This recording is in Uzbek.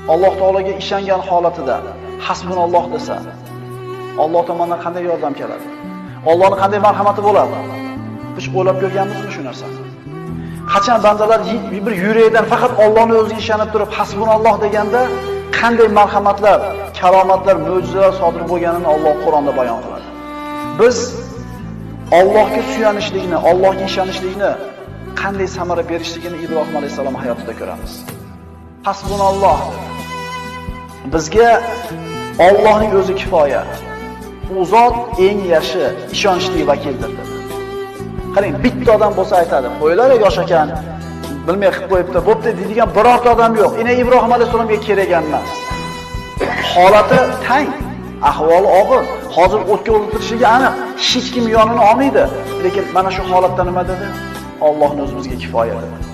Alloh taologa ishongan holatida hasbunalloh desa, Alloh tomonidan qanday yordam keladi? Allohning qanday marhamati bo'ladi? Biz o'ylab ko'rganmizmi shu narsani? Qachon bandalar bir yuragidan faqat Allohning o'ziga ishonib turib hasbunalloh deganda qanday marhamatlar, karomatlar, mo'jizalar sodir bo'lganini Alloh Qur'onda bayon qiladi. Biz Allohga suyanishlikni, Allohga ishonishlikni qanday samara berishligini Ibrohim alayhisalom hayotida ko'ramiz. Hasbunalloh. Bizga Allohning o'zi kifoya. U zot eng yaxshi ishonchli vakildir dedi. Qarang, bitta odam bo'lsa aytadi, qo'ylar yosh ekan, bilmay qilib qo'yibdi, bo'pti deydigan birorta odam yo'q. Ina Ibrohim alayhisalomga kerak emas. Holati tang, ahvoli og'ir. Hozir o'tga o'ltirishiga aniq, hech kim yonini olmaydi. Lekin mana shu holatda nima dedi? Allohning o'zi bizga kifoya dedi.